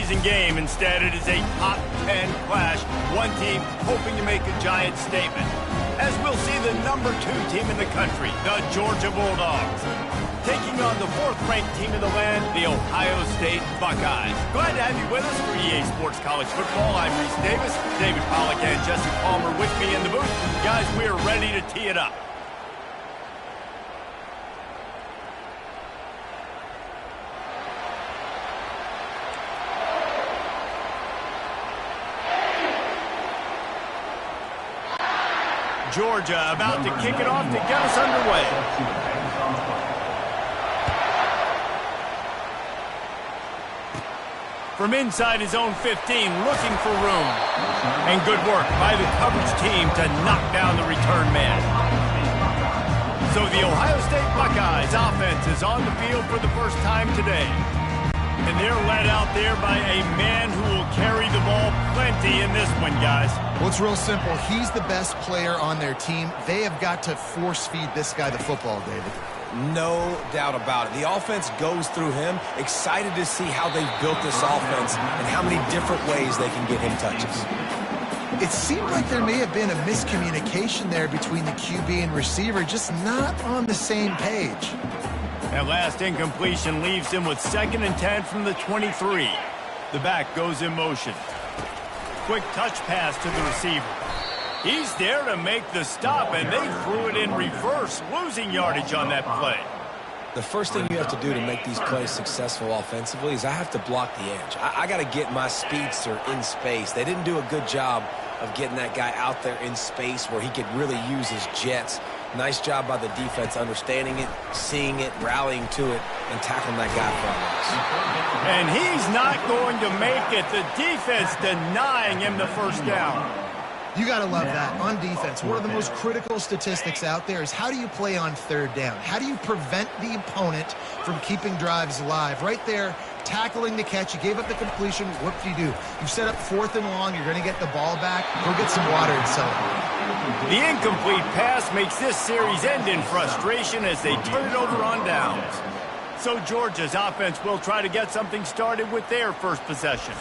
preseason game. Instead, it is a top 10 clash. One team hoping to make a giant statement. As we'll see the number 2 team in the country, the Georgia Bulldogs, taking on the 4th-ranked team in the land, the Ohio State Buckeyes. Glad to have you with us for EA Sports College Football. I'm Reese Davis, David Pollack and Jesse Palmer with me in the booth. Guys, we are ready to tee it up. Georgia about to kick it off to get us underway. From inside his own 15, looking for room. And good work by the coverage team to knock down the return man. So the Ohio State Buckeyes offense is on the field for the first time today. And they're led out there by a man who will carry the ball plenty in this one, guys. Well, it's real simple. He's the best player on their team. They have got to force-feed this guy the football, David. No doubt about it. The offense goes through him. Excited to see how they've built this offense and how many different ways they can get him touches. It seemed like there may have been a miscommunication there between the QB and receiver, just not on the same page. That last incompletion leaves him with 2nd and 10 from the 23. The back goes in motion. Quick touch pass to the receiver. He's there to make the stop, and they threw it in reverse, losing yardage on that play. The first thing you have to do to make these plays successful offensively is I have to block the edge. I got to get my speedster in space. They didn't do a good job of getting that guy out there in space where he could really use his jets. Nice job by the defense understanding it, seeing it, rallying to it, and tackling that guy from us. And he's not going to make it. The defense denying him the first down. You got to love that. On defense, one of the most critical statistics out there is how do you play on 3rd down? How do you prevent the opponent from keeping drives alive? Right there, tackling the catch. You gave up the completion. What do? You've set up 4th and long. You're going to get the ball back. Go get some water and celebrate. The incomplete pass makes this series end in frustration as they turn it over on downs. So Georgia's offense will try to get something started with their first possession.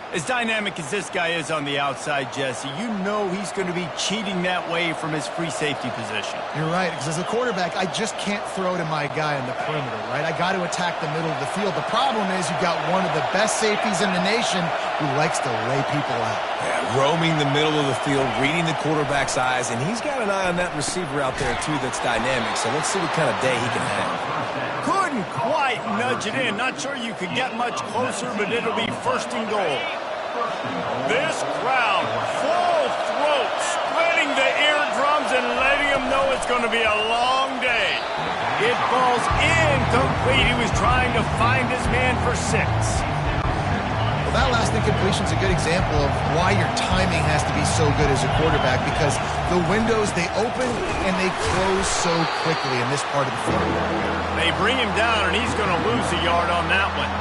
As dynamic as this guy is on the outside, Jesse, you know he's going to be cheating that way from his free safety position. You're right, because as a quarterback, I just can't throw to my guy in the perimeter, right? I got to attack the middle of the field. The problem is you've got one of the best safeties in the nation who likes to lay people out. Yeah, roaming the middle of the field, reading the quarterback's eyes, and he's got an eye on that receiver out there, too, that's dynamic. So let's see what kind of day he can have. Couldn't quite nudge it in. Not sure you could get much closer, but it'll be 1st and goal. This crowd, full throat, splitting the eardrums and letting them know it's going to be a long day. It falls incomplete. He was trying to find his man for 6. Well, that last incompletion is a good example of why your timing has to be so good as a quarterback, because the windows, they open and they close so quickly in this part of the field. They bring him down, and he's going to lose a yard on that one.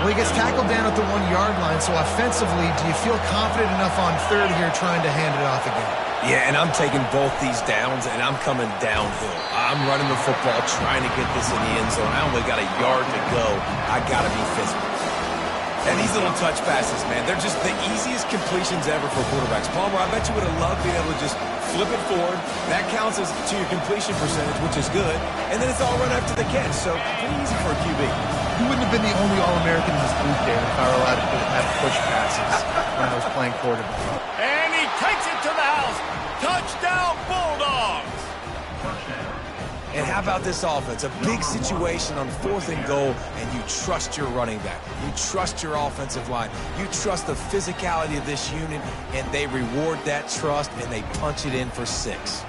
Well, he gets tackled down at the 1-yard line, so offensively, do you feel confident enough on 3rd here trying to hand it off again? Yeah, and I'm taking both these downs, and I'm coming downhill. I'm running the football, trying to get this in the end zone. I only got a yard to go. I got to be physical. And these little touch passes, man, they're just the easiest completions ever for quarterbacks. Palmer, I bet you would have loved being able to just flip it forward. That counts as to your completion percentage, which is good. And then it's all run after the catch, so pretty easy for a QB. You wouldn't have been the only All-American in this booth, David, if I were allowed to have push passes when I was playing quarterback. And he takes it to the house. Touchdown, Bulldogs! And how about this offense? A big situation on 4th and goal, and you trust your running back. You trust your offensive line. You trust the physicality of this unit, and they reward that trust, and they punch it in for 6.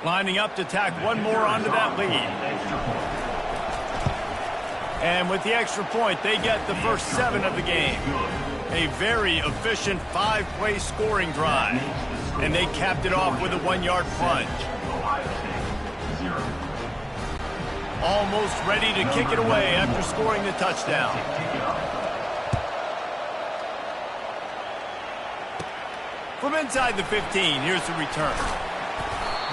Lining up to tack one more onto that lead. And with the extra point, they get the first 7 of the game. A very efficient 5-play scoring drive. And they capped it off with a 1-yard plunge. Almost ready to kick it away after scoring the touchdown. From inside the 15, here's the return.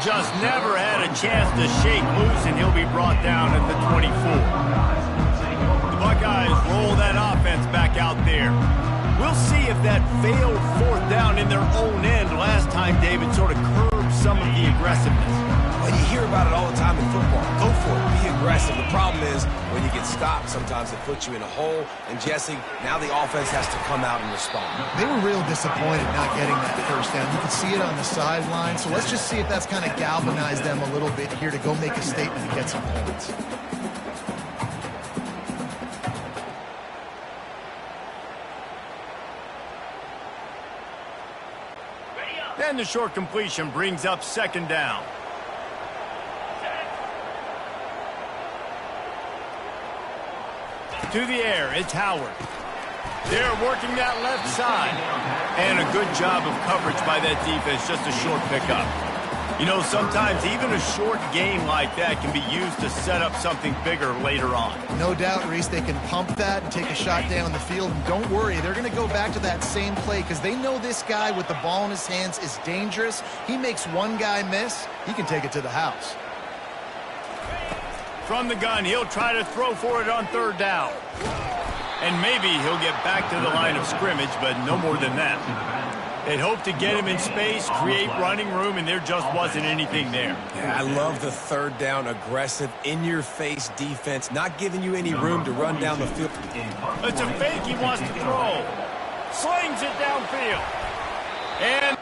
Just never had a chance to shake loose, and he'll be brought down at the 24. The Buckeyes roll that offense back out there. We'll see if that failed fourth down in their own end last time, David, sort of curbed some of the aggressiveness. Well, you hear about it all the time in football. Go for it. Be aggressive. The problem is when you get stopped, sometimes it puts you in a hole. And, Jesse, now the offense has to come out and respond. They were real disappointed not getting that first down. You could see it on the sideline. So let's just see if that's kind of galvanized them a little bit here to go make a statement and get some points. And the short completion brings up second down. To the air, it's Howard. They're working that left side. And a good job of coverage by that defense, just a short pickup. You know, sometimes even a short gain like that can be used to set up something bigger later on. No doubt, Reese, they can pump that and take a shot down the field. And don't worry, they're going to go back to that same play because they know this guy with the ball in his hands is dangerous. He makes one guy miss, he can take it to the house. From the gun, he'll try to throw for it on third down. And maybe he'll get back to the line of scrimmage, but no more than that. They'd hope to get him in space, create running room, and there just wasn't anything there. Yeah, I love the third down, aggressive, in-your-face defense, not giving you any room to run down the field. It's a fake he wants to throw. Slings it downfield. And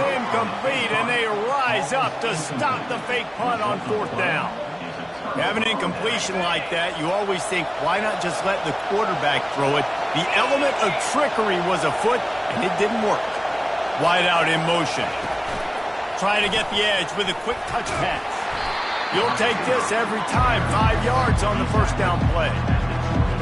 incomplete, and they rise up to stop the fake punt on fourth down. Have an incompletion like that, you always think, why not just let the quarterback throw it? The element of trickery was afoot, and it didn't work. Wide out in motion. Trying to get the edge with a quick touch pass. You'll take this every time, 5 yards on the first down play.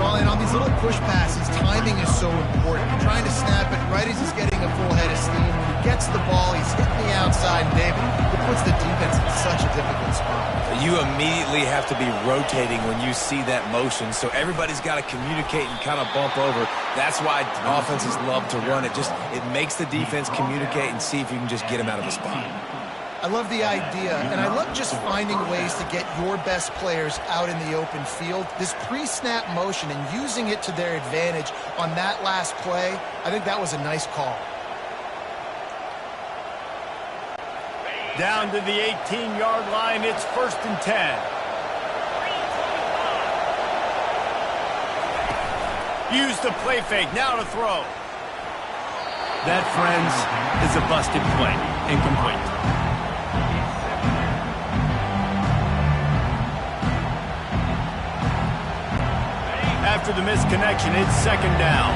Well, and on these little push passes, timing is so important. You're trying to snap it right as he's getting a full head of steam. When he gets the ball, he's hitting the outside, and David, it puts the defense in such a difficult spot. You immediately have to be rotating when you see that motion, so everybody's got to communicate and kind of bump over. That's why offenses love to run it. It makes the defense communicate and see if you can just get him out of a spot. I love the idea, and I love just finding ways to get your best players out in the open field. This pre-snap motion and using it to their advantage on that last play, I think that was a nice call. Down to the 18-yard line, it's 1st and 10. Use the play fake, now to throw. That, friends, is a busted play. Incomplete. After the misconnection, it's second down.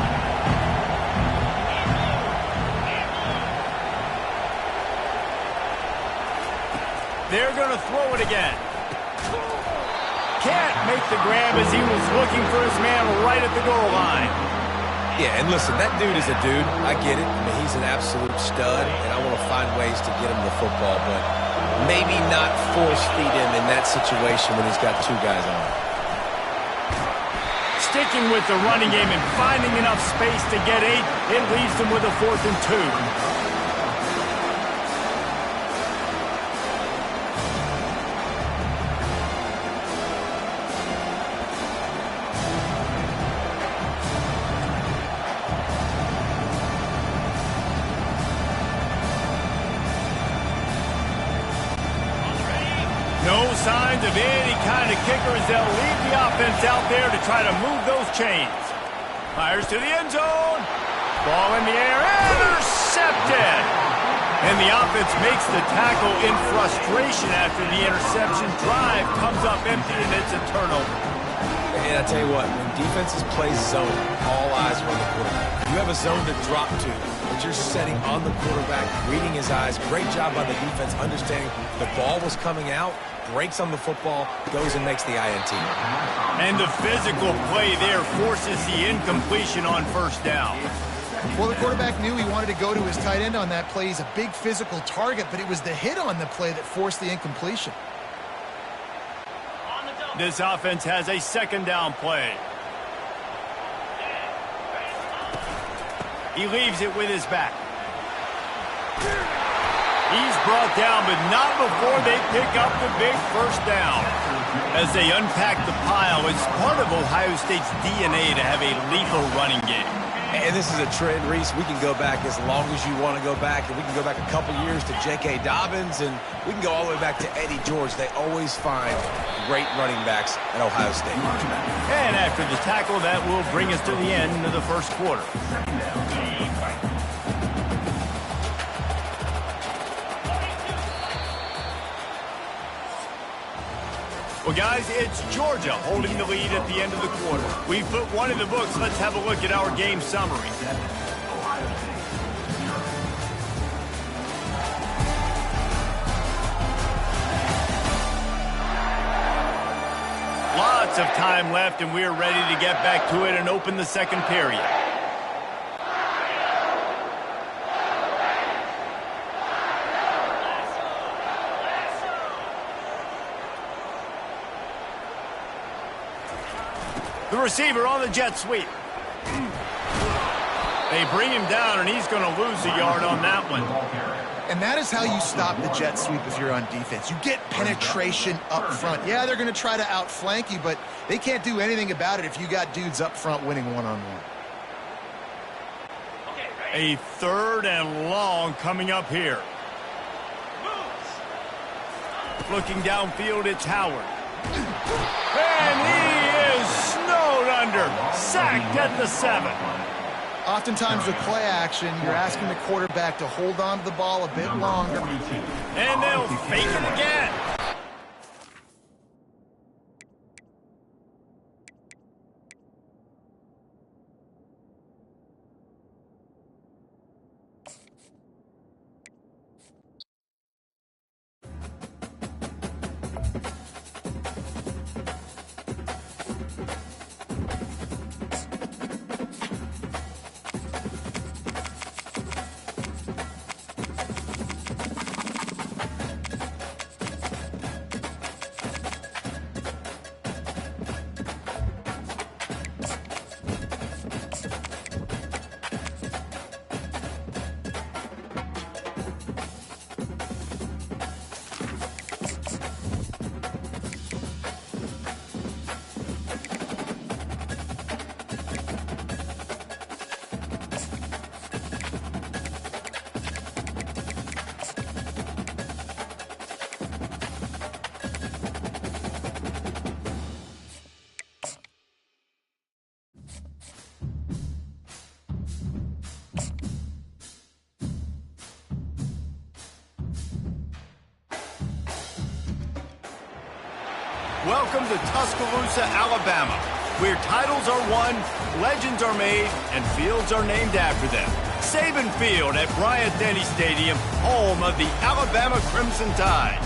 They're going to throw it again. Can't make the grab as he was looking for his man right at the goal line. Yeah, and listen, that dude is a dude. I get it. I mean, he's an absolute stud, and I want to find ways to get him the football, but maybe not force feed him in that situation when he's got two guys on him. Sticking with the running game and finding enough space to get 8, it leaves them with a 4th and 2. No signs of any kind of kicker as they'll leave the offense out there to try to move those chains. Fires to the end zone. Ball in the air. Intercepted. And the offense makes the tackle in frustration after the interception. Drive comes up empty, and it's a turnover. And And I tell you what, when defenses play zone, all eyes are on the quarterback. You have a zone to drop to, but you're setting on the quarterback, reading his eyes. Great job by the defense, understanding the ball was coming out, breaks on the football, goes and makes the INT. And the physical play there forces the incompletion on first down. Well, the quarterback knew he wanted to go to his tight end on that play. He's a big physical target, but it was the hit on the play that forced the incompletion. This offense has a second down play. He leaves it with his back. He's brought down, but not before they pick up the big first down. As they unpack the pile, it's part of Ohio State's DNA to have a lethal running game. And this is a trend, Reese. We can go back as long as you want to go back, and we can go back a couple years to J.K. Dobbins, and we can go all the way back to Eddie George. They always find great running backs at Ohio State. And after the tackle, that will bring us to the end of the first quarter. Well, guys, it's Georgia holding the lead at the end of the quarter. We've put one in the books. Let's have a look at our game summary. Lots of time left, and we are ready to get back to it and open the second period. The receiver on the jet sweep. They bring him down, and he's going to lose a yard on that one. And that is how you stop the jet sweep if you're on defense. You get penetration up front. Yeah, they're going to try to outflank you, but they can't do anything about it if you got dudes up front winning one-on-one. A third and long coming up here. Looking downfield, it's Howard. And he is snowed under. Sacked at the 7. Oftentimes with play action, you're asking the quarterback to hold on to the ball a bit longer. And they'll fake it again. Welcome to Tuscaloosa, Alabama, where titles are won, legends are made, and fields are named after them. Saban Field at Bryant-Denny Stadium, home of the Alabama Crimson Tide.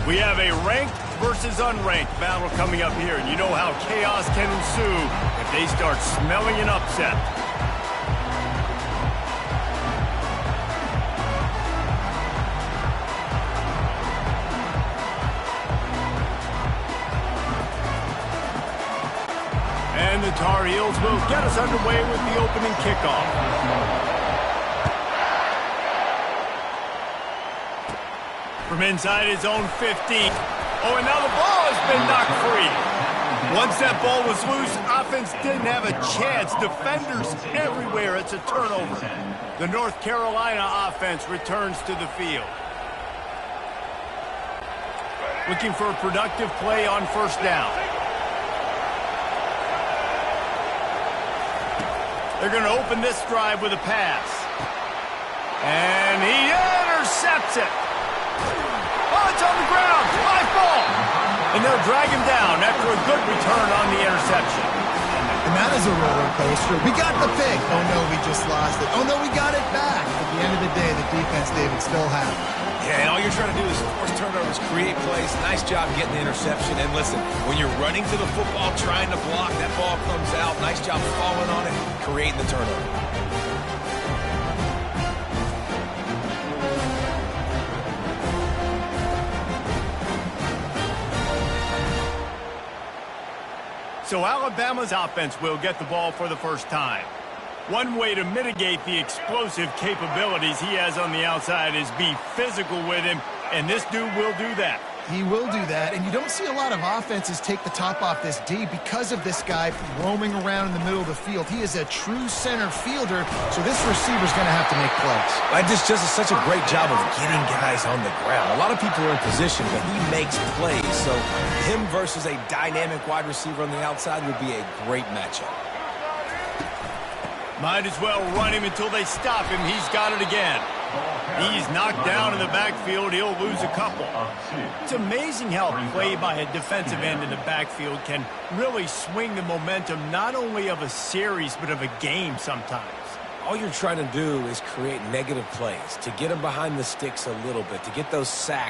We have a ranked versus unranked battle coming up here, and you know how chaos can ensue if they start smelling an upset. And the Tar Heels will get us underway with the opening kickoff. From inside his own 15. Oh, and now the ball has been knocked free. Once that ball was loose, offense didn't have a chance. Defenders everywhere. It's a turnover. The North Carolina offense returns to the field. Looking for a productive play on first down. They're going to open this drive with a pass. And he intercepts it. Oh, it's on the ground. High ball. And they'll drag him down after a good return on the interception. And that is a roller coaster. We got the pick. Oh, no, we just lost it. Oh, no, we got it back. At the end of the day, the defense, David, still have it. Yeah, and all you're trying to do is force turnovers, create plays. Nice job getting the interception. And listen, when you're running to the football, trying to block, that ball comes out. Nice job falling on it, creating the turnover. So Alabama's offense will get the ball for the first time. One way to mitigate the explosive capabilities he has on the outside is be physical with him, and this dude will do that. He will do that, and you don't see a lot of offenses take the top off this D because of this guy roaming around in the middle of the field. He is a true center fielder, so this receiver's going to have to make plays. That just does such a great job of getting guys on the ground. A lot of people are in position, but he makes plays, so him versus a dynamic wide receiver on the outside would be a great matchup. Might as well run him until they stop him. He's got it again. He's knocked down in the backfield. He'll lose a couple. It's amazing how play by a defensive end in the backfield can really swing the momentum not only of a series but of a game sometimes. All you're trying to do is create negative plays, to get them behind the sticks a little bit, to get those sacks.